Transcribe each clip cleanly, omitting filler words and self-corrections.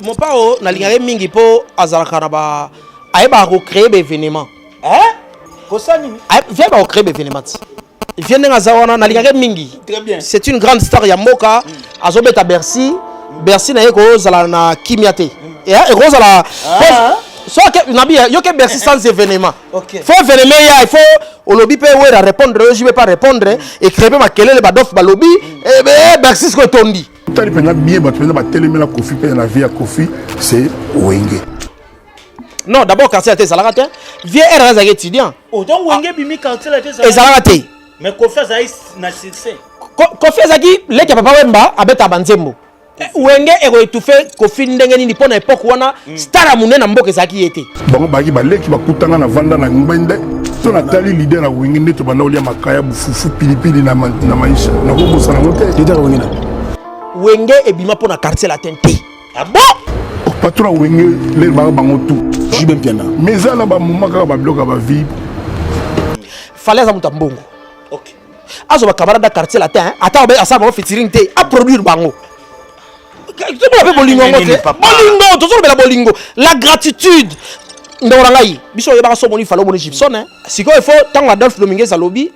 Mon pao na lingare mingi po azalaka ba ayeba ko créer des événements. Viens ba créer des événements. Viens ngazawana na lingare mingi. Très bien. C'est une grande star ya Moka azobeta Bercy. Bercy na yeko zala na kimiate. Et rose la so que nabi yo que Bercy sans événement. Faut événement il faut au lobby peut répondre, je vais pas répondre et créer ma kelele ba dof ba lobby et Bercy ce que tondi. Tali pena bien ba télé la Kofi pe na vie à Kofi c'est Wenge. Non, d'abord quartier la Zalagate. Viens RS étudiant. Oh donc Wenge bimi quartier la Zalagate. Mais Kofi Zaïs na succès. Kofi Zaki le papa Wemba abeta banzembo. Wenge ero étouffé Kofi ndenge ni pona époque wana star munene na mboka Zaki yete. Bango baki ba leki ba kutanga na vanda na ngmbende. To na tali leader na Wenge ndeto bana olia makaya bufufu pilipili na maisha. Na ko bosana ngote leader Wenge na. Wenge ebima pona quartier la tente. Ah bon? Patron Wenge le ba bango tout. Jibem piana. Mais ça là ba moment ka ba bloka ba vie. Fallait za mutambongo. OK. Azo ba camarade quartier la tente. Ata ba asa ba featuring te a produire bango. Bolingo, la gratitude. Biso yeba so moni falo moni Gibson hein. Siko il faut tant Adolphe Dominguez à lobby.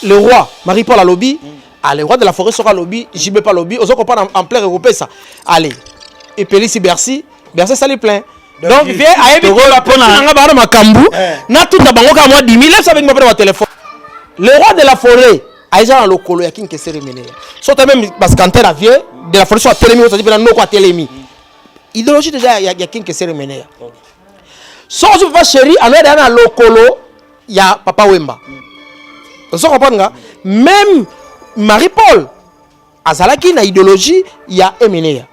Le roi Marie-Paul à lobby. Le roi de la forêt sera lobby, JB pas lobby. Ozo comprendre en plein européen ça. Allez. Et Pélici Bercy, Bercy ça les plein. Donc viens à Ebi nga ba na Kambu. Na tout na bango ka moi 10 000 laisse avec mon téléphone. Le roi de la forêt Aïja dans le colo, il y a qui est cérémoniel. Soit même parce qu'en terre vieux, de la forêt soit télémi, ça dit non quoi télémi. Idéologie déjà il y a qui est cérémoniel. Soit je pas chéri, en est dans le colo, il y a Papa Wemba. Vous comprenez? Même Marie-Paul, Azalaki na idéologie, il y a Emeneya.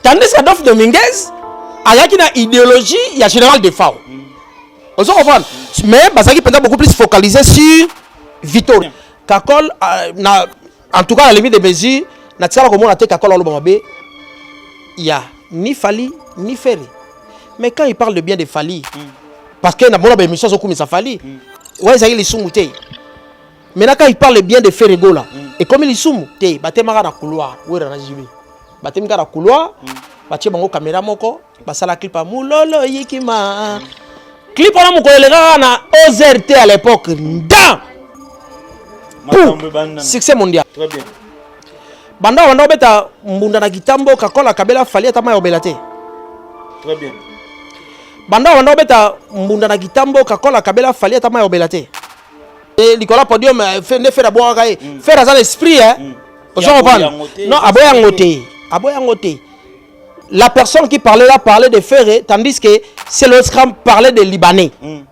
Tandis qu'Adolphe Dominguez, il y a qui na idéologie, il y a Général Defao. Vous comprenez? Mais Bazaki peut être beaucoup plus focalisé sur Victor. Kakol, en tout cas, à la limite des mesures, il y a ni Fali, ni Ferry. Mais quand il parle de bien de Fali, parce qu'il y a une émission sur ça Fali, ouais, ça y est, les soumoutés. Maintenant, quand il parle bien de Ferry Gola, et comme il est soumouté, il y a un couloir, il y a un couloir, il y a un caméra, il y a un clip à Moulolo, Yikima. Clip à Moulolo, OZRT à l'époque. Succès mondial. Très bien. Banda wanda beta mbunda na kitambo kakola kabela fali ata mayo belate. Très bien. Banda wanda beta mbunda na kitambo kakola kabela fali ata mayo belate. Et Nicolas podium fait ne fait d'abord gaé. Faire dans l'esprit hein. Vous comprenez? Non, aboyangote. La personne qui parlait là parlait de Ferré tandis que c'est l'autre qui parlait des Libanais.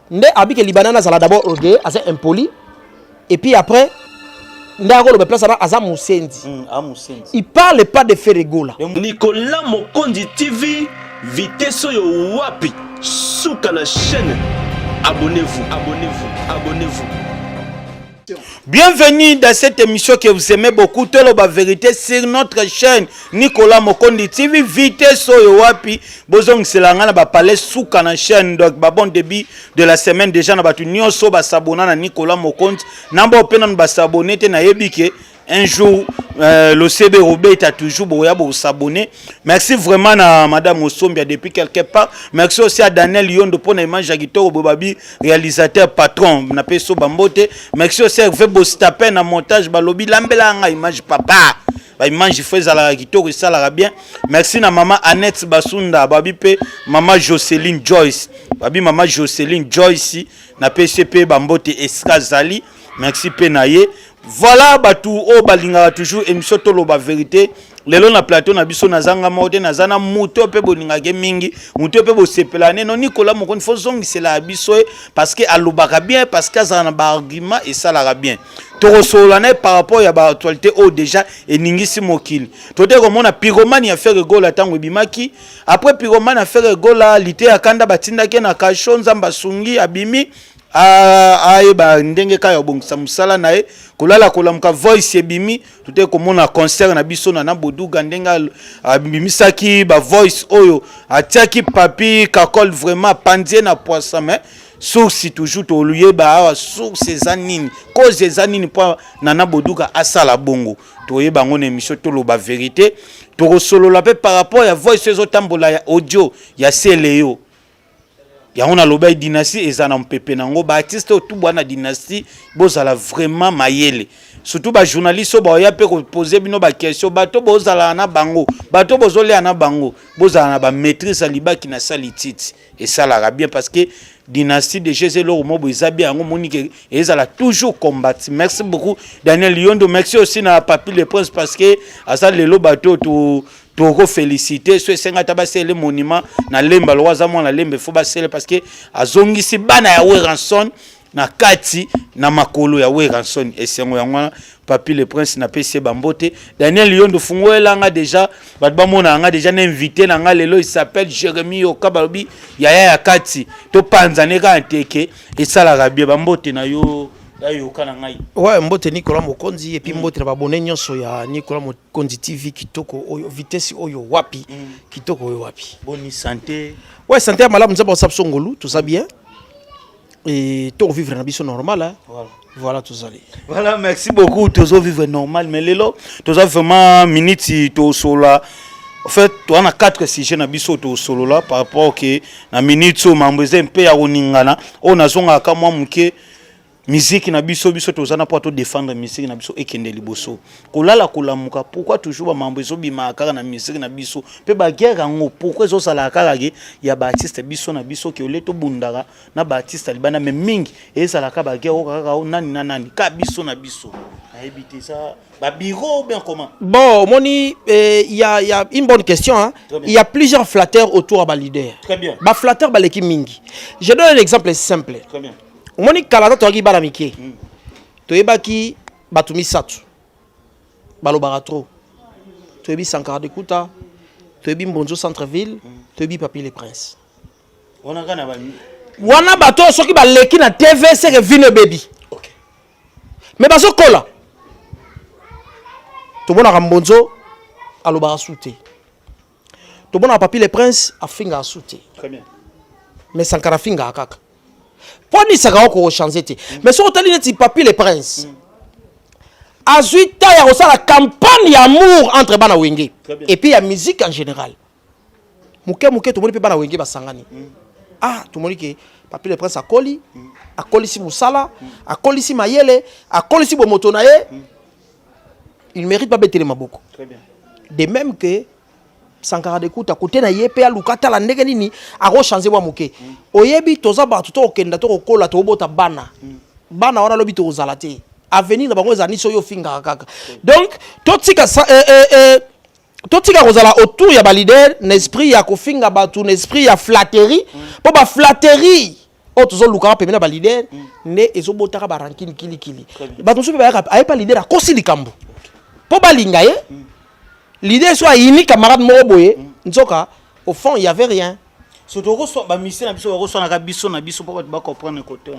Ndé abi que Libanais na sala d'abord odé assez impoli et puis après il parle pas de Ferregola. Nicolas Mokondi TV, vitesse yo wapi, souka la chaîne. Abonnez-vous. Bienvenue dans cette émission que vous aimez beaucoup, la vérité sur notre chaîne Nicolas Mokondi TV. Vitesse yo wapi, bozong selanga na ba parler souka na chaîne. Donc bon début de la semaine déjà na batu nyonso ba s'abonner na Nicolas Mokondi. Namba opena ba s'abonner te na yebike. Un jour, le CB Robert a toujours s'abonner. Merci vraiment à Madame Osombia depuis quelque part. Merci aussi à Daniel Lyon de Pona Image Agito Bobabi, réalisateur patron. Merci aussi à Vebo Stapen en montage Balobi Lambelanga Image Papa. Image Fais à la Agito et ça la bien. Merci à Maman Annette Basunda, Babi P, Maman Jocelyne Joyce. Babi Maman Jocelyne Joyce, na PCP Bambote Eskazali. Merci Penaye. Voilà batou o balinga toujours émission tolo ba vérité lelo na plateau na biso nazanga mode nazana muto pe boninga ke mingi muto pe bo sepelane non Nicolas Mokondi faut zongisela biso parce que alobaka bien parce que ça na ba argument et ça la bien to solane par rapport ya ba actualité o déjà et ningisi mokili to te komona pyromane ya faire gola tango bimaki après pyromane a faire gola lité akanda batinda ke na kashonza mbasungi abimi ba ndenge ka yobongisa musala nae kolala kolamuka voice ebimi tute komona concert na biso na boduga ndenga bimisaki ba voice oyo atiaki papi kakol vraiment pandie na poisson mais source toujours toluyeba awa source eza nini cause eza nini po Nana Boduka asala bongo toyeba ngo na émission toloba vérité tokosolola pe par rapport ya voice ezotambola ya audio ya Seleo ya on a loba dynastie ezana mpepe nango ba artiste tout bwana dynastie bozala vraiment mayele surtout ba journaliste ba ya pe ko poser bino ba question bato bozala na bango bato bozole na bango bozala na ba maîtrise libaki na salititi et ça la bien parce que dynastie de Jésus lo mobo ezabia ngo monique ezala toujours combattre. Merci beaucoup Daniel Lyondo, merci aussi na Papi le Prince parce que asa lelo bato to féliciter ce senga tabase le monument na lemba loza mo na lembe fo basele parce que azongisi bana ya Weranson na kati na makolo ya Weranson esengo ya Papi le Prince na PC Bambote. Daniel Lyondo fungoela nga déjà batba mona nga déjà na invité na nga lelo il s'appelle Jérémy Okabalobi ya kati to panzane ka nteke et ça la rabie Bambote na yo ayo kana ngai. Ouais, Mbote Nicolas Mokonzi et puis Mbote na babone nyonso ya Nicolas Mokonzi TV kitoko oyo vitesse oyo wapi kitoko oyo wapi. Bonne santé. Ouais, santé à malamu nzaba sapsongolu, tout ça bien. Et tout vivre na biso normal hein. Voilà tout ça. Voilà, merci beaucoup. Toujours vivre normal mais lelo toujours vraiment minute to sola. En fait, tu as 4 sujets na biso to solo là par rapport que na minute so mamboze mpe ya oningana on azonga ka mwa muke musique na biso tozana pour défendre musique na biso ekende liboso kolala kolamuka pourquoi toujours ba mambo ezo bima kaka na musique na biso pe ba guerre ngo pourquoi ezo sala kaka ke ya ba artiste biso na biso ke oleto bundara na ba artiste libana mais mingi ezala ka ba guerre kaka nani ka biso na biso a éviter ça ba bureau bien comment bon moni il y a une bonne question hein. Il y a plusieurs flatteurs autour à ba leader très bien ba flatteur ba l'équipe mingi je donne un exemple simple très bien Moni kalata to bala mike. To yebaki batumi satu. Balo baratro. To yebi Sankara de Kuta. To yebi Mbonzo Centreville. To yebi Papi le Prince. Wana kana ba wana bato soki ba leki na TV c'est que vine baby. OK. Mais baso kola. To bona Mbonzo aloba souté. To bona Papi le Prince a finga souté. Très bien. Mais Sankara finga akaka. Poni saka ko changer te mais so tali neti Papi le Prince a 8 ans ya ko la campagne d'amour entre bana wenge et puis la musique en général muke to moni pe bana wenge basangani ah to moni ke Papi le Prince akoli si musala akoli si mayele akoli si bomoto na ye il mérite pas betele maboko très bien de même que Sankara de Kuta côté na yepe ya lukata la ndenge nini aro changer wa muke oyebi toza ba to okenda to kola to bota bana bana wana lobi to zalate avenir na bango zani so yo finga kaka donc totika kozala autour ya ba leader n'esprit ya ko finga ba tout n'esprit ya flatterie po ba flatterie o tozo lukaka pe na ba leader ne ezobota ka ba ranking kili ba tozo pe ba ay pa leader akosi likambo po ba linga ye l'idée soit unique camarade Moroboye nzoka au fond il y avait rien surtout reçoit ba mission na biso reçoit na biso pour ba comprendre côté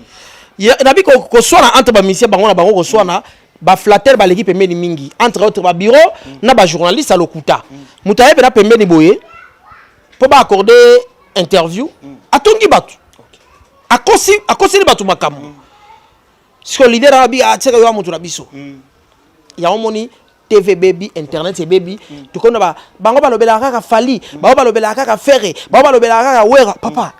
ya na bi ko soit na entre ba mission bango na bango reçoit na ba flatter ba l'équipe pembeni mingi entre autres ba bureau na ba journaliste à lokuta mutaye pe na pembeni boye pour ba accorder interview atongi batu akosi ni batu makamu siko leader abi a tseka yo amutu na biso ya omoni TV baby internet et baby tu connais ba bango balobela kaka fali bango balobela kaka ferre bango balobela kaka wera papa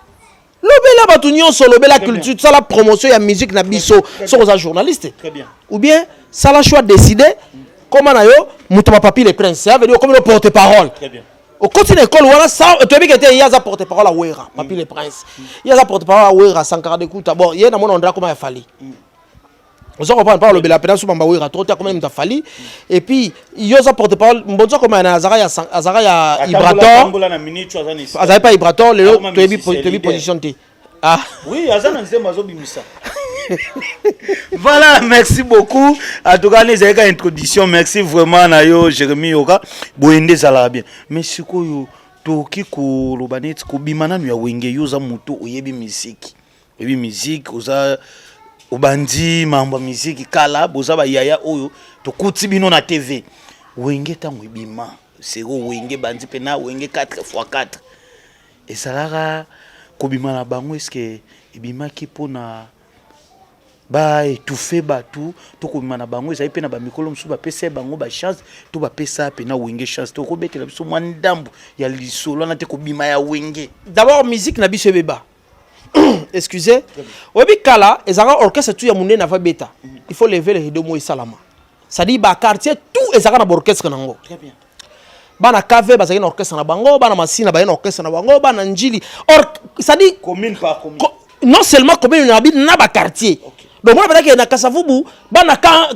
lobela batu nyonso lobela culture ça la promotion ya musique na biso so za journaliste très bien ou bien ça la choix décider comment na yo muto ba Papi le Prince ça veut dire comme le porte-parole très bien au continent école wala ça tu as que il y a za porte-parole à wera Papi le Prince il y a za porte-parole à wera Sankara de Kuta bon il y a na mon endroit comment il fallait on comprend pas le bela pena sous bambaoué à trop comme il t'a fallu et puis il y a porte-parole bonzo comme un azara ya Ibrator azara pas Ibrator le autre tu es position T ah oui azana nzembo mazo bimisa voilà merci beaucoup en tout cas les introduction merci vraiment na yo Jérémy Yoka boende zala bien mais sikoyo toki ko lobanet ko bimana ya wenge yoza moto oyebi musique oza obandi mambo musique kala boza ba yaya oyo to kuti bino na TV wenge tango ibima sero wenge bandi pena wenge 4x4 esalaka ko bima na bango est-ce que ebimaki mpona baétouffe bato tokobima na bango ezali mpe na bamikolo mosusu bapesa bango bachance to bapesa mpe na wenge chance tokobetela biso mwa ndambo ya lisolo wana te kobima ya wenge. D'abord musique na biso ebeba. Excusez. Oyebi kala ezaka orchestre tout ya munene na va beta. Il faut lever le rideau mo esalama. Ça dit ba quartier tout ezaka na orchestre nango. Très bien. Bana KV bazaki na orchestre na bango, bana Masina ba na orchestre na bango, bana Njili. Ça dit Commune par commune. Non seulement commune na na ba quartier. Okay. Donc moi peut-être na Kasavubu, bana ka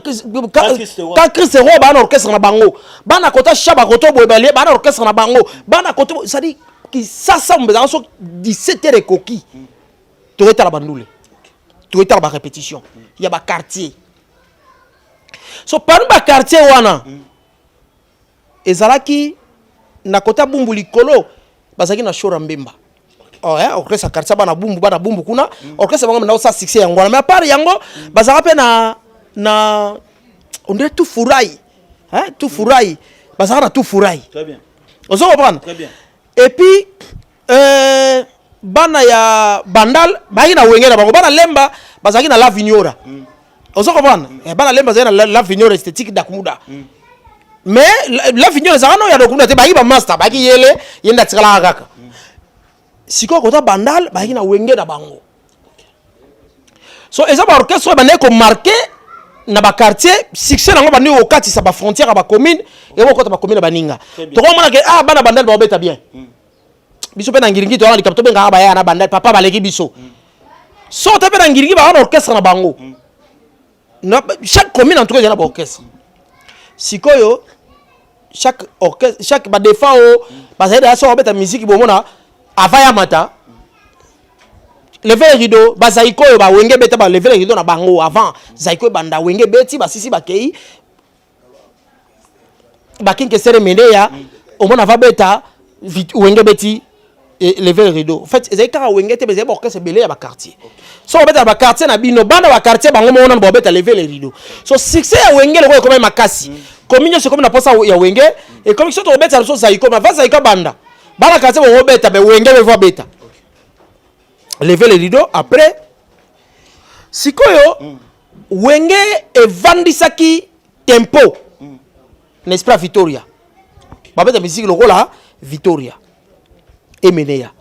Christ Roi ba na orchestre na bango. Bana kota Chaba koto boebale ba na orchestre na bango. Bana koto ça dit qui ça semble dans 17 heures coquille. Tu es à la bandoule. Tu es à la répétition. Il y a ba quartier. So par ba quartier wana. Ezalaki na kota bumbu likolo bazaki na shora mbemba. Oh eh orchestre quartier bana bumbu kuna orchestre bango na sa succès yango mais à part yango bazaka pe na on dirait tout furayi. Hein tout furayi. Bazaka na tout furayi. Très bien. On se comprend. Très bien. Et puis bana ya bandal baki na wengera bango bana lemba bazaki na la vignora. On se comprend. Bana lemba bazaki na la vignora esthétique d'Akumuda. Mais la vignora ça non ya dokunda te baki ba master baki yele yenda tikala kaka. Siko kota bandal baki na wengera bango. So eza ba orchestre ba neko marqué na ba quartier succès nango bandi au kati sa ba frontière ba commune et ba kota ba commune baninga. To ko mona ke bana bandal ba obeta bien. Biso pe na ngiringi to wana kapto benga ba ya na bandal papa baleki biso. So ta pe na ngiringi ba na orchestre na bango. Na chaque commune en tout cas il y a un orchestre. Sikoyo chaque orchestre chaque ba defa o ba ça da so obeta musique bo mona avaya mata. Lever le rideau ba zaiko ba wenge beta ba lever le rideau na bango avant zaiko banda wenge beti ba sisi ba kei ba kinke sere meneya o mona va beta wenge beti lever le rideau. En fait ezai ka wenge te bezai ba orchestre belé ya ba quartier. So beta ba quartier na bino banda ba quartier bango mona ba beta lever le rideau. So succès ya wenge le ko comme makasi. Commune c'est comme na posa ya wenge et comme so to beta so zaiko ma va zaiko banda. Bana quartier bo beta be wenge be va beta. Lever le rideau après sikoyo wenge evandisaki tempo n'est-ce pas Victoria babeta musique le rôle Victoria Emeneya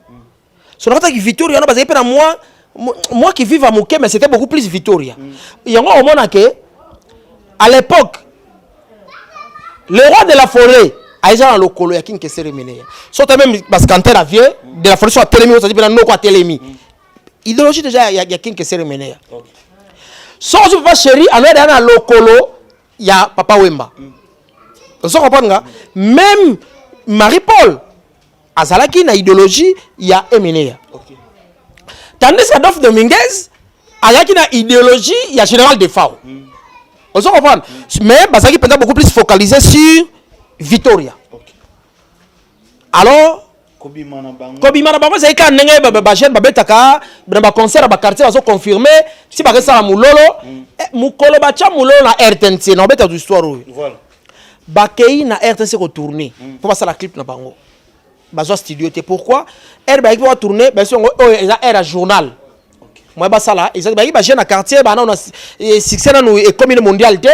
so nakata ki Victoria na bazai pe na moi qui vive à Mouké mais c'était beaucoup plus Victoria yango au mona que à l'époque le roi de la forêt aïza le colo ya kinke sere Emeneya so même parce qu'anter la vieux de la forêt soit télémi ça dit pe na no quoi télémi idéologie déjà il y a kinke sere Emeneya so je pas chéri alors dans le colo ya papa Wemba so comprendre même Marie-Paul azalaki na idéologie ya Emeneya tandis que Adolphe Dominguez azalaki na idéologie ya général de Fao on se comprend mais bazalaki peut-être beaucoup plus focalisé sur Victoria alors Kobima na bango c'est ka ndenge ba jeune ba betaka ba concert ba quartier ba so confirmer si ba resa mulolo mukolo ba cha mulolo na RTNC na beta d'histoire voilà ba kei na RTNC ko tourner pour passer la clip na bango ba zo studio te pourquoi ba va tourner ba so era journal moi ba sala ils ba jeune na quartier ba na succès na et commune mondiale te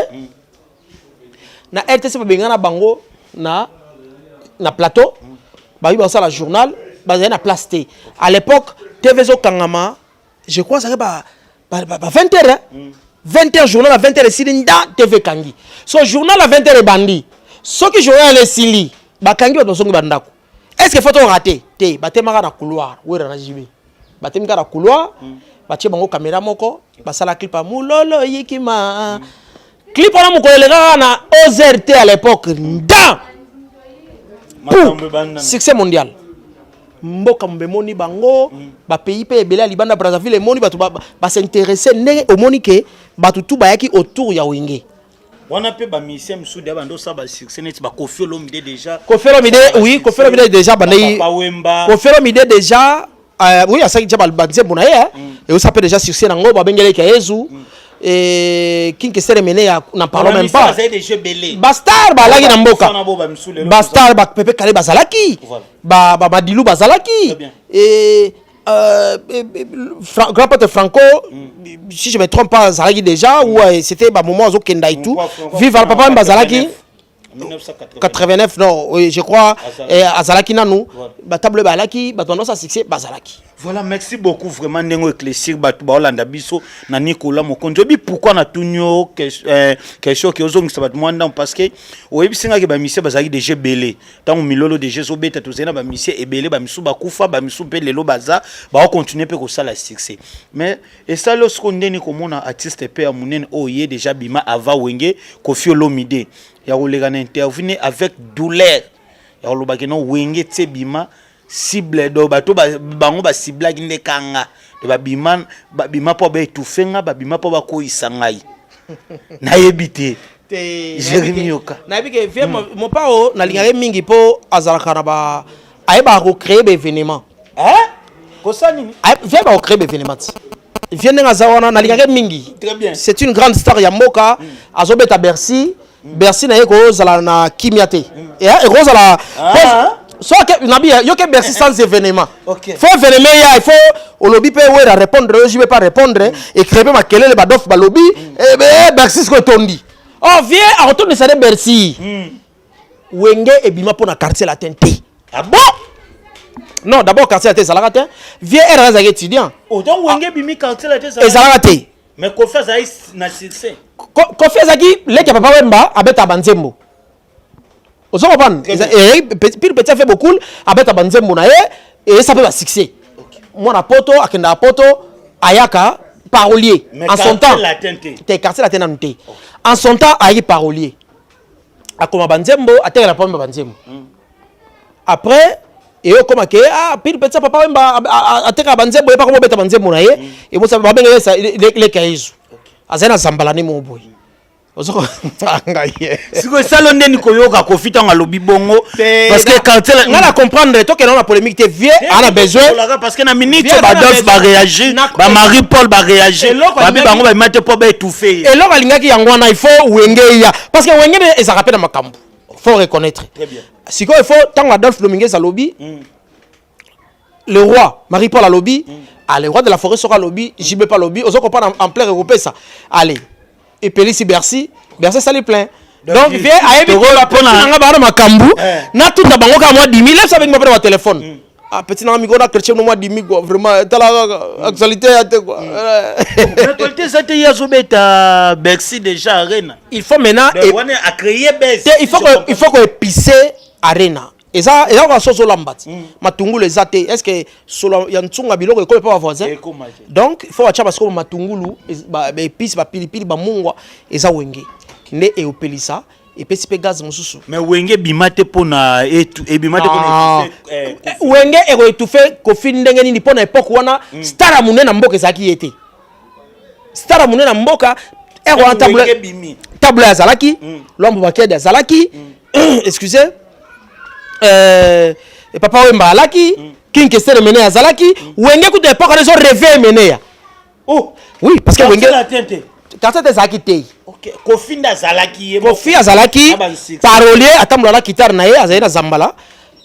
na RTNC ba benga na bango na plateau bah oui, ça la journal, bah il y a place T. À l'époque, TV Zo Kangama, je crois ça va 20h hein. 20h journal à 20h Silinda TV Kangi. So journal à 20h bandi. Ce qui journal les Sili, bah Kangi va songi bandako. Est-ce que photo raté? Té, bah témara na couloir, oui na jibe. Bah témara na couloir, bah tie bango caméra moko, bah ça la clip à mulolo yikima. Clip on a mon collègue na OZRT à l'époque. Da succès mondial mboka mbemoni bango ba pays pe ebele libanda Brazzaville moni batu ba s'intéresser ndenge omoni ke batu tout bayaki autour ya wenge wana pe ba musicien msudi abando sa ba succès net ba Koffi Olomide déjà Koffi Olomide oui Koffi Olomide déjà bandai Koffi Olomide déjà oui a ça qui jabal banzembo na ye et on s'appelle déjà succès nango ba bengele ka Yezu et kinke sere Emeneya n'en parlons même pas Bastar ba lagi na mboka Bastar ba Pepe Kale bazalaki ba Madilu bazalaki et grand pote Franco, si je me trompe pas, Zalaki déjà, ou c'était un moment où Kenda et tout. Vive le papa Mbazalaki. 89, non, oui, je crois, Azalaki Nanou, table Balaki, Batono sa succès, Bazalaki. Voilà, merci beaucoup vraiment Nengo éclaircir Batou Baolanda Biso, na Nicolas Mokonjobi. Pourquoi na tunyo question que ozong sabat mwanda parce que oui bisinga ke ba mission bazali déjà belé. Tant milolo déjà zobeta tozena ba mission et belé ba misu ba kufa ba misu pe lelo baza ba continuer pe ko sala succès. Mais et ça lorsqu'on ndeni komona artiste pe amunene oye déjà bima ava wenge Koffi Olomide. Ya kolega na intervenir avec douleur. Ya kolobaki no wenge tse bima cible do bato bango ba cible ki ndekanga de babima po ba etufenga babima po ba ko isangai na yebite Jérémy Yoka na yebike vie mon pao na lingare mingi po azalaka na ba ayeba ko créer des événements ko sani vie ba ko créer des événements vie ndenga zawana na lingare mingi très bien c'est une grande star ya mboka azobeta Bercy Bercy na yeko zala na kimiate et rozala so que nabi yo que Bercy sans événement faut événement il faut au lobby peut répondre je vais pas répondre et créer ma kelele ba dof ba lobby et Bercy ce que tondi oh viens à retourne de ça de Bercy wenge et bima pour na quartier latin ah bon non d'abord quartier latin ça la raté viens era za étudiant oh donc wenge bimi quartier latin ça la raté mais Koffi azali na succès Koffi azaki leki papa wemba abeta banzembo ozo comprendre et puis petit fait beaucoup abeta banzembo na et ça peut va succès moi na poto akenda poto ayaka parolier en son temps te quartier la tenante en son temps ayi parolier akoma banzembo ateka la pombe banzembo après et comme que puis petit papa wemba ateka banzembo et pas comment beta banzembo na et moi ça va bien les kaizu azena zambalani mo boy ozoko ngaye siko salo ndeni koyoka Koffi tanga lobi bongo parce que quand elle ngala comprendre to que dans la polémique te vie a besoin parce que na minute ba Dolph ba réagir ba Marie Paul ba réagir ba bi bango ba mate po ba étouffer et là balingaki yango na il faut wenge ya parce que wenge ça rappelle makambo faut reconnaître très bien siko il faut tant Adolphe Dominguez à lobby le roi Marie Paul à lobby le roi de la forêt sera lobby JB pas lobby ozoko pas en plein regroupé ça allez et Pélissi Bercy ça les plein donc viens ayebi ko la nga ba makambu na tout ta bango ka moi 10 000 ça avec mon frère téléphone petit na mi ko na chrétien moi 10 000 quoi vraiment tala actualité quoi l'actualité ça te yazobeta Bercy déjà arena il faut maintenant on a créé Bercy il faut ko épicer arena et ça va sozo lambati matungulu ezate est-ce que solo ya ntsunga biloko ko pas voisin donc il faut acha parce que matungulu ba épice ba pilipili ba mungwa eza wenge ne e opelisa et puis pe gaz mususu mais wenge bimate pona et bimate pona wenge e ko étouffer Koffi ndenge nini pona époque wana star munena mboka ezaki yete star munena mboka e ko table ya zalaki lombo bakede ya zalaki excusez et papa wemba alaki king kestere mené à zalaki wenge ku de époque les ont rêvé mené ya oh oui parce que wenge quand ça zaki tei OK Koffi ndazalaki Koffi azalaki parolier atamula la guitare na ye azaina zambala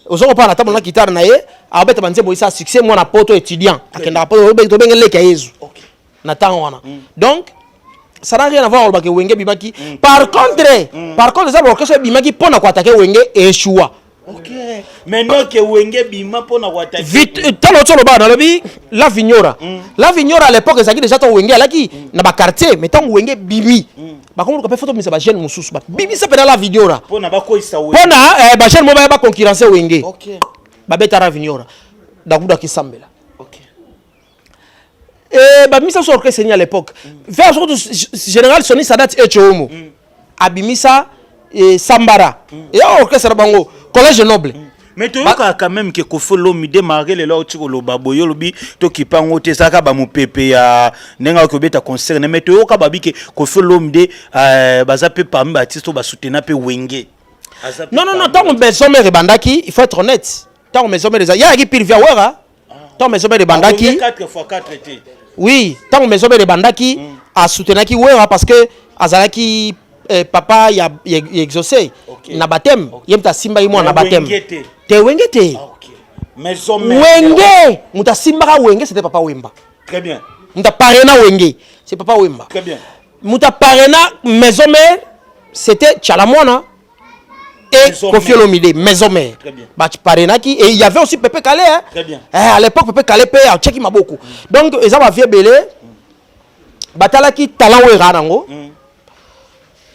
ozoko pa atamula la guitare na ye abeta banze boisa succès moi na poto étudiant akenda poto to bengele ka yezu OK na tango wana donc ça n'a rien à voir avec wenge bimaki par contre ça l'orchestre bimaki pona ko attaquer wenge et choua OK maintenant que wenge bima pona ko attaquer vite talo tolo ba na lobi la vignora à l'époque ezaki déjà ton wenge alaki na ba quartier mais tant wenge bimi ba ko pe photo misa ba jeune mususu ba bimi ça pena la vignora pona ba ko isa wenge pona ba jeune mo ba concurrencer wenge OK ba beta la vignora dakuda kisambela OK et ba misa so orchestre à l'époque vers surtout général Sony Sadat et Chomo abimisa et Sambara et orchestre bango collège noble mais tu yoka quand même que Koffi Olomide marqué le lot tiko lo baboyo lobi to kipango te saka ba mupepe ya nenga ko beta concert mais tu yoka babi que Koffi Olomide baza pe parmi ba artiste ba soutenir pe wenge non tant on besoin de bandaki il faut être honnête tant on besoin de ya qui pire via wera tant on besoin de bandaki 4x4 était oui tant on besoin de bandaki a soutenir qui wera parce que azalaki papa ya exaucé na baptême yemta simba yimo na baptême te wengete Maison Wenge, muta simbaka Wenge, c'était Papa Wemba. Très bien. Muta parena Wenge, c'est Papa Wemba. Très bien. Muta parena Maison Mère, c'était Tchalamwana et Kofi Olomide, Maison Mère. Très bien. Bah parena qui et il y avait aussi Pepe Kalé hein. Très bien. À l'époque Pepe Kalé paye à Tcheki Maboko. Donc ils avaient fait belé. Batala qui talent Wera nango.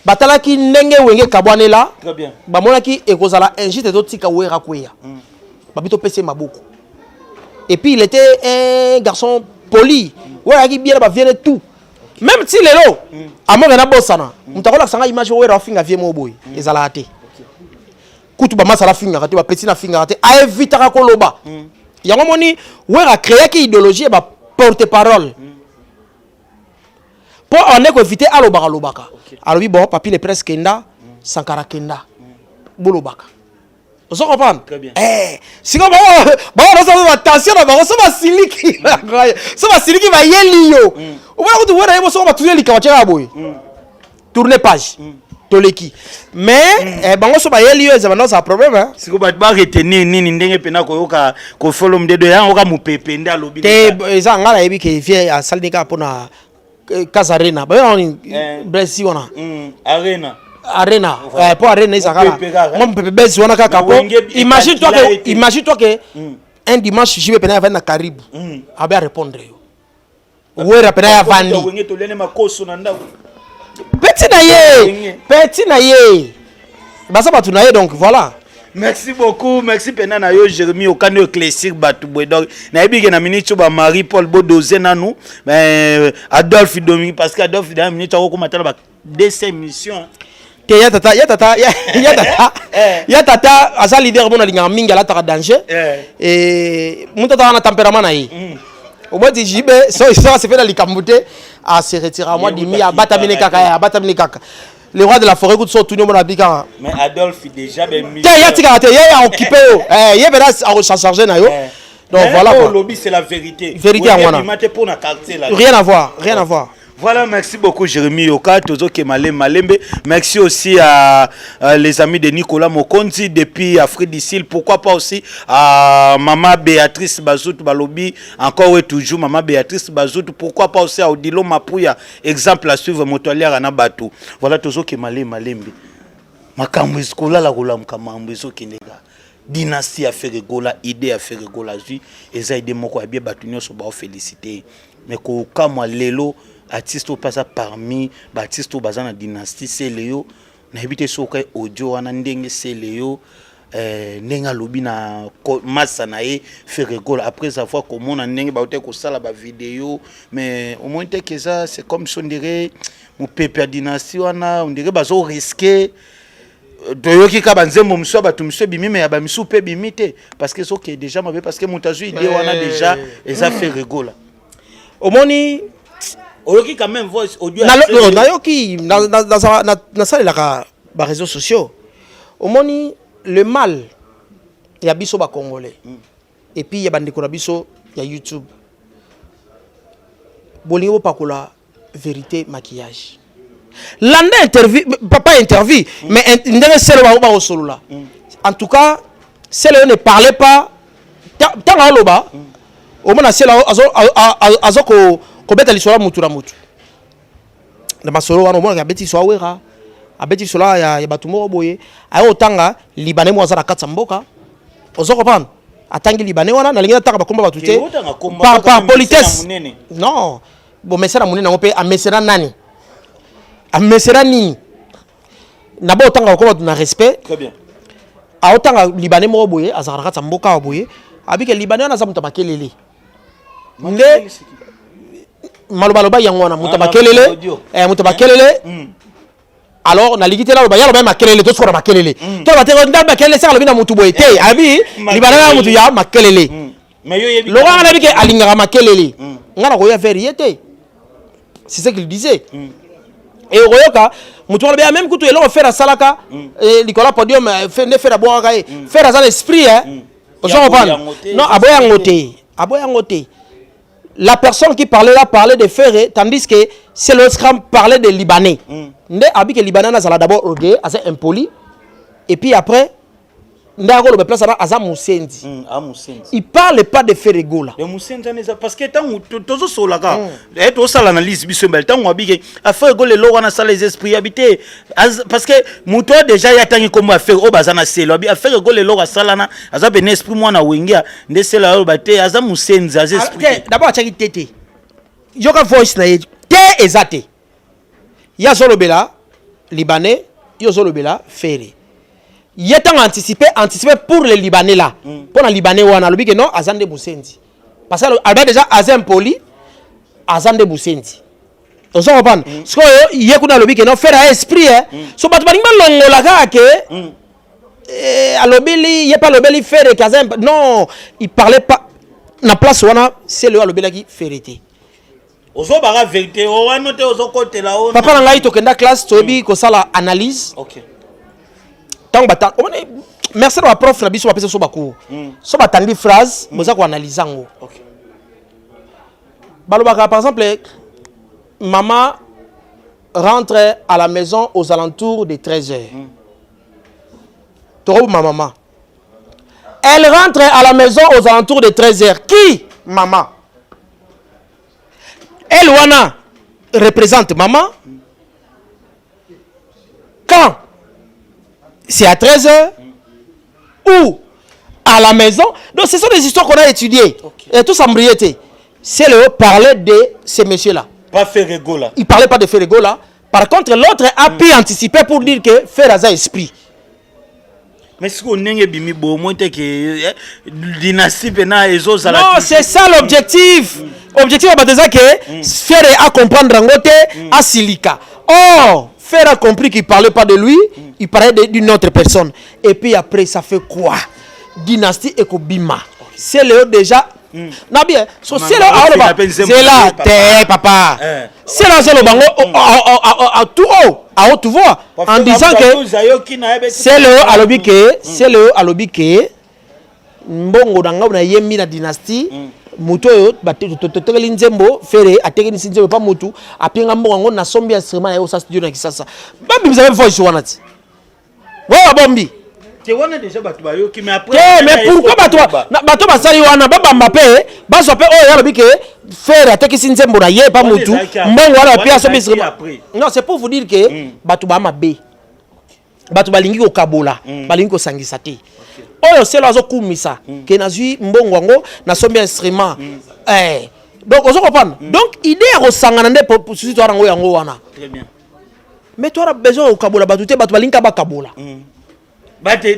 Batala qui ndenge Wenge kabwane là. Très bien. Bamona qui ekozala injite dotika Wera kweya. Babito pese Maboko. Et puis il était un garçon poli. Wera qui bien ba vienne tout. Même si lelo amore na bosana. Mutakola sanga image Wera finga vie mo boy. Ezala ate. Kutu ba masala finga kate ba petit na finga kate a éviter ka koloba. Yango moni Wera créer qui idéologie ba porte-parole. Pour on est éviter alobaka lobaka. Alors oui bon papi le presque kenda Sankara kenda. Bolobaka. Vous comprenez? Très bien. Eh, si comme bon attention na bango so ba siliki. So ba siliki ba yeliyo. O ba ko tuwera yebo so ba tuyeli ka wachaka boy. Tourner page. Toleki. Mais bango so ba yeliyo za bana ça problème hein. Si ko ba retenir nini ndenge pena ko yoka ko follow mdedo ya oka mupepe nda lobi. Te za ngala yebi ke vie a salle de ka pona Casarena. Ba on Bresi wana. Arena pour arena isakala mon pepe bezi wana kaka po imagine toi que un dimanche je vais pena na Karibu abe répondre yo Wera pena ya vandi petit na ye basa batu na ye donc voilà. Merci beaucoup, merci pena na yo Jérémy Okano éclaircir batu boy donc na yebi na minute ba Marie Paul Bodoze na nous mais Adolphe Domi parce que Adolphe dans minute ko matala ba DC mission ya tata asa leader bona linga mingi ala taka danger et mutata na tempérament na yi au moins dit jibe so ça se fait dans likamboute à se retirer à moi dimi à batamine kaka le roi de la forêt coup so tout monde abika mais Adolphe déjà ben ya tika te ya occupé yo ya bela a recharger na yo donc voilà quoi lobby c'est la vérité rien à voir. Voilà, merci beaucoup Jérémy Yoka, Tozo Kemale Malembe. Merci aussi à les amis de Nicolas Mokonzi depuis Afrique du Sud. Pourquoi pas aussi à Maman Béatrice Bazout Balobi, encore et toujours Maman Béatrice Bazout. Pourquoi pas aussi à Odilo Mapouya, exemple à suivre Motoalière Anabatou. Voilà Tozo Kemale Malembe. Makambo Eskola la Gola Mkamambo Kinega. Dynastie a fait rigola, idée a fait rigola. Et ça aide moko a bien battu nous sur féliciter. Mais qu'au cas moi lelo artiste au passage parmi artiste au bazan la dynastie c'est Léo na habité soka audio wana ndenge c'est Léo nenga lobi na massa na e fait rigole après avoir comme on ndenge ba ko sala ba vidéo mais au moins que ça c'est comme si on dirait mon pépé dynastie wana on dirait bazo risquer doyoki ka banzembo mso ba tumso bimi mais ba misu pe bimite parce que so que déjà mabe parce que montazu idée wana déjà et ça fait rigole au moni Oyoki quand même voice audio na yoki na salle la ba réseaux sociaux au moni le mal ya biso ba congolais et puis ya bandeko na biso ya YouTube bolingo pakola vérité maquillage landa interview papa interview mais ndenge selo ba osolola en tout cas selo ne parlait pas tant loba au mona selo azoko ko beta lisola mutu na mutu na masolo wana mo beti so awera abeti sola ya batu mo boye ayo tanga libanais mo azana katsa mboka ozo comprendre atangi libanais wana na lingina taka bakomba batu te par politesse non bon mesera munene ngo pe amesera nani amesera nini na bo tanga ko na respect très bien ayo tanga libanais mo boye azana katsa mboka boye abike libanais na zamuta makelele nde malobaloba yangwana mutabakelele mutabakelele alors na ligité là ba yalo ba makelele to sora makelele to ba te nda makelele ça lobina mutu boyete abi libana mutu ya makelele mais yo yebi loga na bike alinga makelele ngana ko ya vérité c'est ce qu'il disait et royoka mutu ba même kutu elo faire salaka likola podium faire boire ka faire ça l'esprit hein non aboya ngote. La personne qui parlait là parlait de Ferré, tandis que c'est le scram parlait des Libanais. Ndé abi que Libanais ça d'abord orgueil, assez impoli, et puis après ndako le place aza musenzi. Il parle pas de Ferregola. Le musenzi parce que tant tozo solaka et to sala analyse biso mbel tant wabike a Ferregola lo wana sala les esprits habité parce que muto déjà ya tangi comme affaire o bazana selo a Ferregola lo sala na aza ben esprit mwana wengia nde sela lo bate aza musenzi aza esprit. D'abord chaki tete. Yoka voice na te ezate. Ya zolobela libanais, yo zolobela ferré. Il est anticipé pour les Libanais là. Pour les Libanais, on a le que non, Azande Boussendi. Parce que Albert déjà Azem Poli, Azande Boussendi. Donc ça comprend. Ce que il y a qu'on a le que non faire un esprit hein. So pas mal longo la que alobeli, il y a pas lobeli faire Kazem. Non, il parlait pas. Na place où on a, c'est le alobeli qui ferrité. Ozo bara vérité, on va noter ozo côté là. Papa ngai to kenda classe to bi ko sala analyse. OK. Merci à la prof na biso bapesa so bako. So batandi phrase, moza ko analyser ngo. OK. Balobaka par exemple, maman rentre à la maison aux alentours de 13h. Toro ma maman. Elle rentre à la maison aux alentours de 13h. Qui? Maman. Elle wana représente maman. Quand c'est à 13h ou à la maison. Donc ce sont des histoires qu'on a étudiées. Okay. Et tout ça m'briété. C'est le parler de ces messieurs-là. Pas Ferregola. Il ne parlait pas de Ferregola. Par contre, l'autre a pu anticiper pour dire que Ferraza esprit. Mais ce qu'on a bimi bo moi que dynastie pena ezo sala. Non, c'est ça l'objectif. Objectif à bataza que faire à comprendre ngote à silika. Oh, Fer a compris qu'il parlait pas de lui, il parlait d'une autre personne. Et puis après ça fait quoi? Dynastie Ekobima. C'est le déjà na bien, so c'est là c'est là t'es papa. C'est là c'est le bango à tout haut, à haute voix en disant que c'est le alobi que mbongo danga na yemi na dynastie muto yo batotokeli nzembo fere atekeni nzembo pa mutu apinga mbongo na sombi instrument ya osa studio na kisasa babi vous avez voice wanati wa bombi te wana déjà batu bayo ki mais après mais pourquoi bato basali wana baba mbape baso pe o ya lobi ke fere atekeni nzembo na ye pa mutu mbongo wana pia sombi instrument non c'est pour vous dire que bato ba mabe bato balingi ko kabola balingi ko sangisa te oyo selo azokumisa ke nazui mbongo ngo na sombi instrument donc ozo comprendre donc idée ya kosangana nde pour susi to rango yango wana très bien mais toi besoin au kabola batute batu balinka ba kabola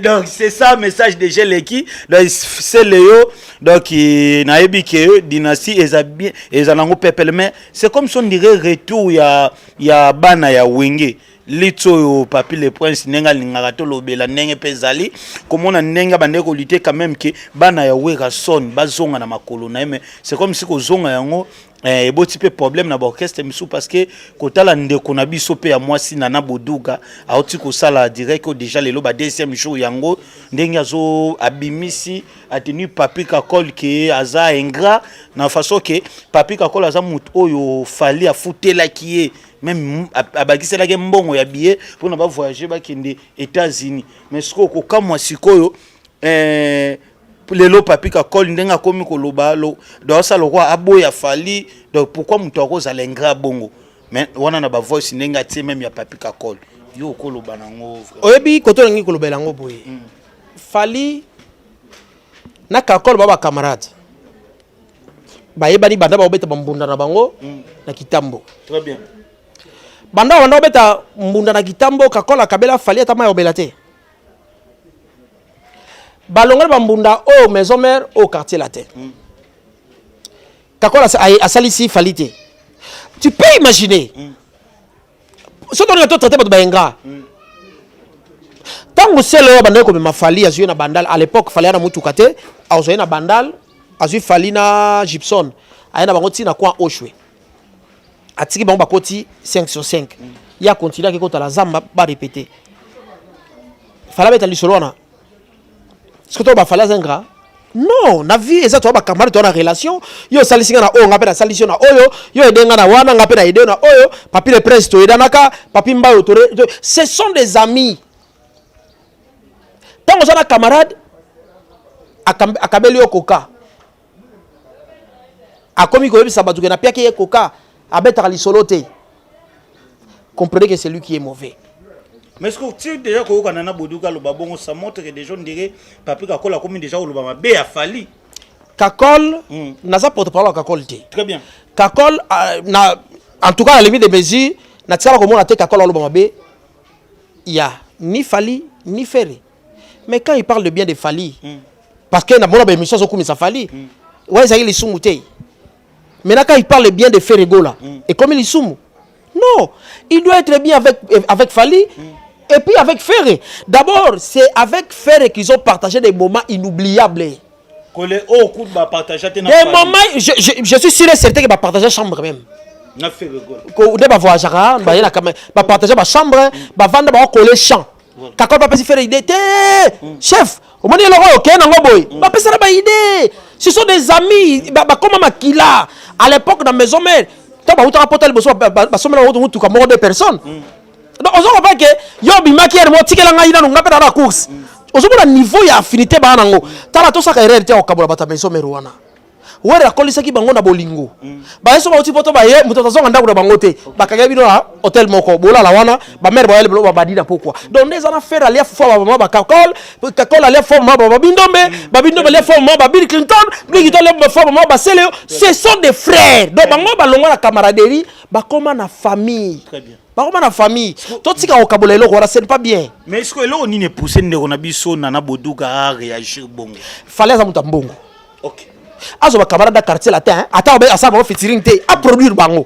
donc c'est ça message de Geleki donc c'est Léo donc naebi ke dynastie ezabien ezanango peuple mais c'est comme si on dirait retour ya bana ya wenge Lito papi le prince nenga lingaka to lobela nenge pezali komona nenga bande ko lutter quand même que bana ya wera son bazonga na makolo na mais c'est comme si ko zonga yango ebo type problème na orchestre misu parce que kotala ndeko na biso pe ya mwasi na boduga auti ko sala direct ko déjà lelo ba deuxième jour yango ndenge azo abimisi a tenu papi kakol ke aza ingrat na façon que papi kakol aza mutu oyo fali a futela kié même abakisela ke mbongo ya billet pour na ba voyager ba kende États-Unis mais ce ko kamwa sikoyo lelo papi kakol ndenga komi ko loba lo do sa lo kwa aboya fali donc pourquoi mutu akoza lengra bongo mais wana na ba voice ndenga tie même ya papi kakol yo ko loba nango oyebi koto ngi ko lobela ngo boye fali na kakol baba camarade bayebani banda ba obeta bambunda na bango na kitambo très bien banda obeta mbunda na kitambo kakola kabela fali atama ya obela te balongol bambunda au maison mère au quartier latin kakola a salisi fali te tu peux imaginer ce qu'on a traité de bainga tango selo banda ko ma fali azu na bandal à l'époque fali na mutu kate azu na bandal azu fali na Gibson ayana bango tina kwa oshwe atiki bango bakoti 5 sur 5 ya continue ke kota la zamba ba répéter fala beta lisolona ce que tu vas faire zingra non na vie eza to ba camarade to na relation yo salisinga na o ngape na salisio na oyo yo edenga na wana ngape na ide na oyo papi le prince to edanaka papi mbayo to ce sont des amis tant que un camarade akabeli yo coca akomi ko yebisa batuke na piaki ye coca abetaka lisolo te. Comprenez que c'est lui qui est mauvais. Mais est-ce que tu déjà que vous avez Bodouka le babon, ça montre que des gens diraient Papi Kakol a commis déjà au Lubama B a fallu. Kakol n'a pas porte-parole à Kakol. Très bien. Kakol en tout cas à la limite des mesures n'a pas comment on a été Kakol au Lubama B. Il y a ni Fali ni Ferré. Mais quand il parle de bien de Fali, parce qu'il y a une émission sur ça Fali, ouais ça il est soumouté. Maintenant quand il parle bien de Ferré Gola et comme il est soumou. Non, il doit être bien avec Fali et puis avec Ferré. D'abord, c'est avec Ferré qu'ils ont partagé des moments inoubliables. Des moments, je suis sûr et certain qu'ils vont partager la chambre même. Ils vont voyager, ils vont partager la chambre, ils vont vendre coller champ. Quand on va faire idée, chef, au moment où il y a une idée. Ce sont des amis, comme Makila, à l'époque dans la maison mère. Donc, on a porté le besoin de personnes. Donc, on voit que yo bimaki er moti kela ngai na ngapé dans la course. On voit le niveau ya affinité ba nango. Tala to saka erreur te okabola bata maison meruana. Were akolisa ki bango na bolingo. Ba yeso ba uti poto ba ye muto tazonga ndako na bango te. Ba kanga bino hotel moko bola la wana ba mère ba yele ba badina pourquoi. Donc les ana faire aller fo ba ba Kakol aller fo ba bindombe aller fo ba Bill Clinton, Bill Clinton aller fo ba Seleo. Ce sont des frères. Donc bango ba longa la camaraderie, ba comme na famille. Très bien. Ba comme na famille. Tout tika okabola eloko wala c'est pas bien. Mais est-ce que là on ne pousse ndeko na biso na Bodouka a réagir bongo. Fallait za mutambongo. OK. Azo ba camarade quartier latin ata obe asa ba featuring te a produire bango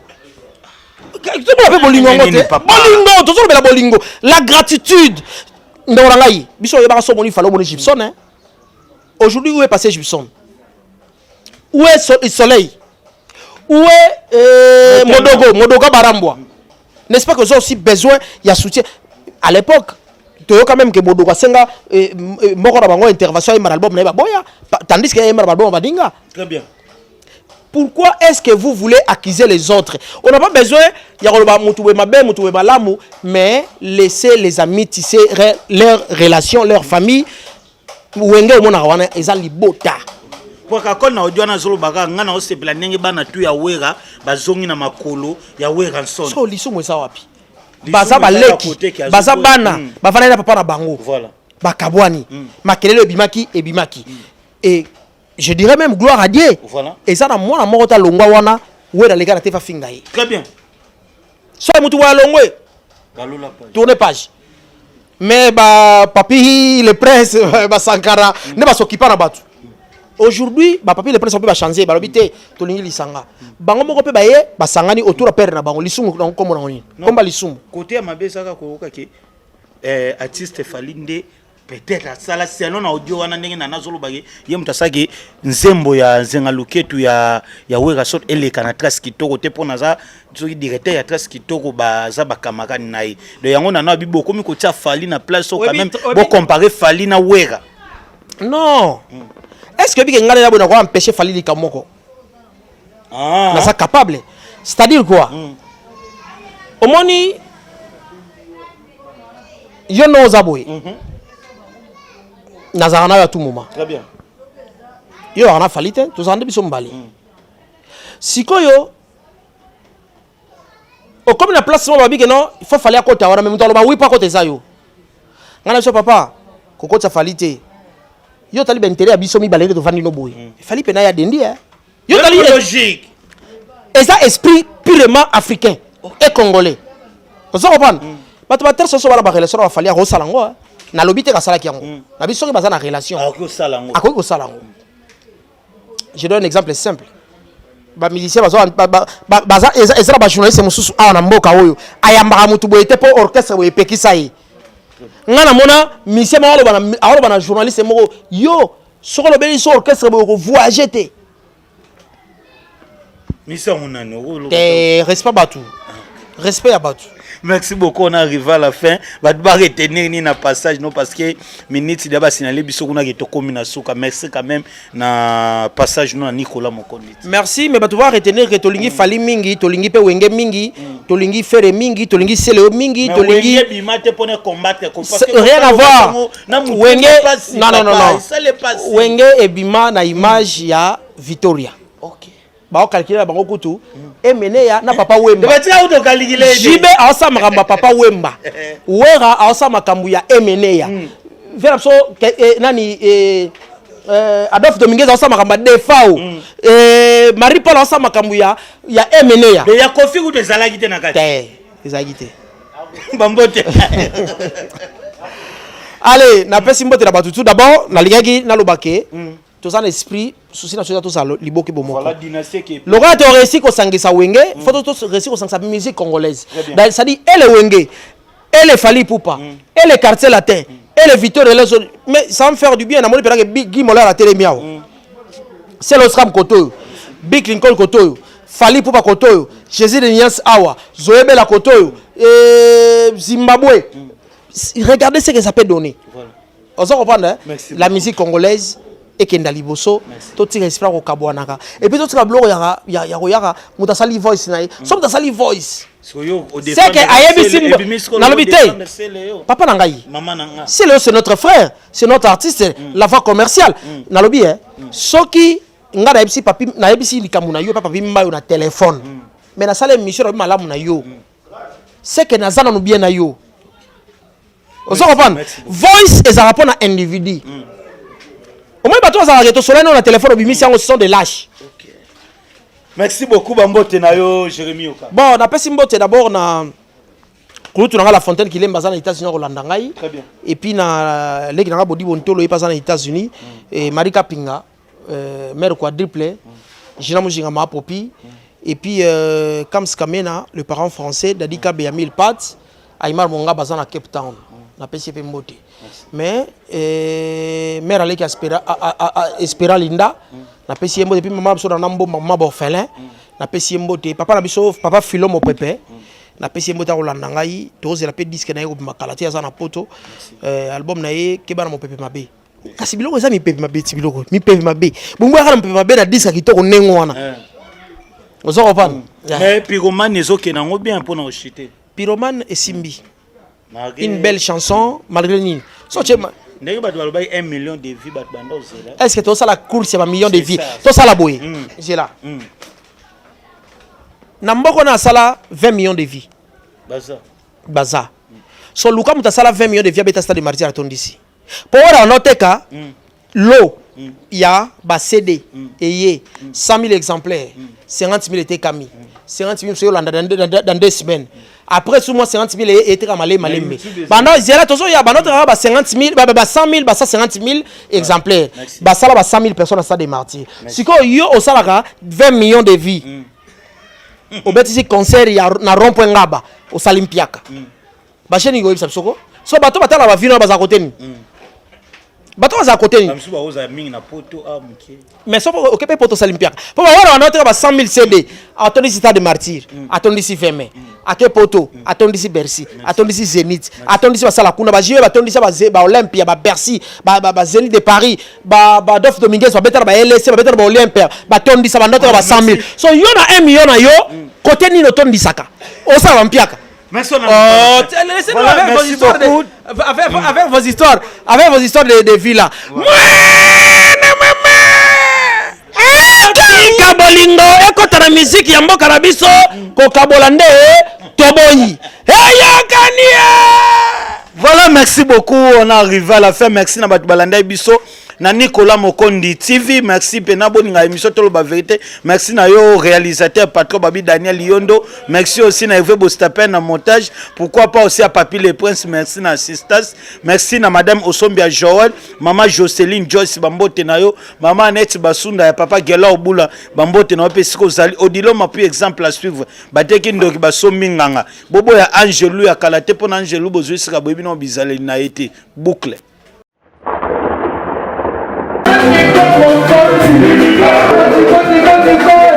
tout le monde bolingo ngote bolingo toujours be la bolingo la gratitude ndora ngai biso yeba so moni falo moni Gibson hein aujourd'hui où est passé Gibson où est Soleil où est Modogo Barambwa n'est-ce pas que j'ai aussi besoin il y a soutien à l'époque quand même que Modogo senga moko na bango intervention et album na ba boya tandis que y album badinga. Très bien. Pourquoi est-ce que vous voulez accuser les autres? On n'a pas besoin il y a ba mutu be mabe mutu be malamu mais laisser les amis tisser leurs relations leur famille wenge mona wana eza libota. Pour Kakol na audio na zolo baka ngana o se planning bana tu ya wera bazongi na makolo ya wera nson. So lisumu eza wapi? Baza baleki baza bana bafana na papa na bango voilà bakabwani makelele bimaki et bimaki et je dirais même gloire à Dieu voilà et ça na mwana moko ta longwa wana wera les gars te fa fingaye très bien so mutu wa longwe kalola page tourner page mais ba papi le prince ba Sankara ne ba s'occuper na batu aujourd'hui ba papi le prince peut ba changer ba lobité to lingi lisanga bango moko pe ba ye ba sangani autour de père na bango lisumu na kombo na ngoni komba lisumu côté ya mabesa ka ko ka ke artiste Falinde peut-être sala selon audio wana ndenge na nazolo bage ye mutasaki nzembo ya nzenga luketu ya wera sort eleka na trace kitoko te pona za soki directeur ya trace kitoko ba za ba kamarani nayi de yango na bibo komi ko tia Fali na place au quand même bon comparer Fali na wera non est-ce que bige ngale na bona ko empêcher Fali likamoko na ça capable c'est-à-dire quoi omoni yo no zaboy nazarana à tout moment. Très bien. Yo ana Falite to zande biso mbali. Sikoyo o comme la place mo babi que non, il faut fallait à côté wana même to ba oui pas côté ça yo. Ngana so papa ko côté Falite. Yo tali ben intérêt biso mi balere to vandi no boy. Fali pena ya dendi hein. Yo tali logique. Et ça esprit purement africain et congolais. Vous comprenez? Bato ba terre so wala ba relation ba fali a rosalango hein. Na lobité ka sala ki yango na biso ki baza na relation ako salango je donne un exemple simple ba musicien baza ezala ba journaliste mususu a na mboka oyo ayamba mutu boye te po orchestre boye pekisa yi ngana mona musicien ma alo bana journaliste moko yo soko lobeli so orchestre boye ko voyager te misa munano respect batu respect ya batu Merci beaucoup, on arrive à la fin. Va devoir retenir ni na passage non parce que minute d'abord signalé biso kuna ke tokomi na suka. Merci quand même na passage non Nicolas Mokondi. Merci mais va devoir retenir que tolingi fali mingi, tolingi pe wenge mingi, tolingi fere mingi, tolingi seleo mingi, tolingi wenge bimate pour combattre rien à voir. Wenge non. Wenge et bima na image ya Victoria. OK. Ba calculer bango kutu e meneya na papa Wemba. Betia auto calculer. Jibe awasa makamba papa Wemba. Wera awasa makambu ya emeneya. Vera so nani Adolphe Dominguez awasa makamba defao. Marie Paul awasa makambu ya emeneya. De ya kofi ou de zalagite na kati. Ezagite. Bambote. Allez, na pesi mbote na batutu d'abord na ligaki na lobake. Tous en esprit, souci national tous à liboki bomo. Voilà dynastie qui. Le roi a réussi au sangisa wenge, faut tous réussir au sangisa musique congolaise. Ça dit elle est wenge, elle est Fali Poupa, elle est quartier latin, elle est Victor et les autres. Mais ça va me faire du bien. Namoni pera que Guy Mola la télé miao. C'est l'Osram Koto, Big Lincoln Koto, Fali Poupa Koto, Jésus de Nias Awa, Zoébé la Koto, Zimbabwe. Regardez ce que ça peut donner. On s'en comprend, hein? La musique congolaise. Et kenda liboso to tira esprit ko kabwanaka et puis to tira bloko ya mutasali voice na so mutasali voice c'est que ayebisi na lobité papa nangai maman nanga c'est notre frère, c'est notre artiste, la voix commerciale na lobi soki nga na ebisi papi na ebisi likamu na yo papa bimba yo na téléphone mais na sala émission na malamu na yo c'est que nazana no bien na yo on se comprend voice est un rapport na individu. Au moins, bateau ça va soleil dans le téléphone au ce sont des lâches. OK. Merci beaucoup Bambote nayo Jérémy Oka. Bon, on a pas Simbote d'abord na Koutou na la fontaine qui est basée aux États-Unis au Landangai. Très bien. Et puis na leki na Bodi Bontolo est basé aux États-Unis et Marika Pinga mère quadruple Gina Mujinga ma popi et puis Kams Kamena le parent français Dadika Beyamil Pat Aymar Monga basé à Cape Town. Na PCP Mbote. Mais mère allait espéra Linda na pesi mbo depuis maman so na nambo maman orphelin na pesi mbote papa na biso papa Philomo Pepe na pesi mbote ko landa ngai toze la pe disque na yo makalati ya na poto album na ye ke bana mo Pepe Mabe kasi biloko eza mi Pepe Mabe ti biloko mi Pepe Mabe bumbu ya kana Pepe Mabe na disque kitoko nengo wana ozo kopana mais pyromane ezoke nango bien pour na chiter pyromane esimbi une belle chanson malgré ni so tu 1 million de vues bat bando zela est-ce que toi ça la course c'est un million de vues toi ça la boye j'ai là na mboko na sala 20 millions de vues baza so luka muta sala 20 millions de vues beta stade de martyr atondisi pour ora onoteka lo ya ba CD et 100 000 exemplaires 50 000 était kami 50 000 sur dans 2 semaines. Après sous moi 50 000 était ramalé malembe. Pendant zéro toujours il y a ba notre ba 50 000 ba 100 000 ba 150 000 exemplaires. Ba ça ba 100 000 personnes à ça des martyrs. Si ko yo au salaka 20 millions de vies. Au bêtise concert il y a na rond-point ngaba au Salimpiaka. Ba cheni go ibsa soko. So bato batala ba vino ba za côté ni. Bato za côté ni. Mais so occupé poto Salimpiaka. Pour voir on a ba 100 000 CD. Attendez stade de martyr. Attendez si fermé. Ake poto, attendez si Bercy, attendez si Zénith, attendez si Basala Kuna, ba Jeux, attendez si ba Olympia, ba Bercy, ba Zénith de Paris, ba Adolphe Dominguez, ba better ba LSC, ba better ba Olympia, ba attendez ça ba notre ba 100 000. So yo na 1 million na yo, côté ni no tondi saka. O sa ba mpiaka. Merci laissez-nous avec vos histoires avec vos histoires de villa. Kabolingo ekota na musique ya mboka na biso ko kabola nde toboyi eyakania. Voilà, merci beaucoup, on est arrivé à la fin. Merci na batu balanda biso na Nicolas Mokondi TV. Merci pena boninga émission tolo ba vérité. Merci na yo réalisateur patron Babi Daniel Liondo. Merci aussi na Hervé Bostapen na montage. Pourquoi pas aussi à Papi Le Prince. Merci na assistance. Merci na madame Osombia Joël, maman Jocelyne Joyce Bambote na yo, maman Annette Basunda ya papa Gela Obula Bambote na pe siko zali odilo ma plus exemple à suivre. Bateki ndoki basombi nganga. Bobo ya Angelou ya Kalate pona Angelou bozwi sika bobi no bizale na été boucle. Go, go, go, go, go, go, go, go, go, go.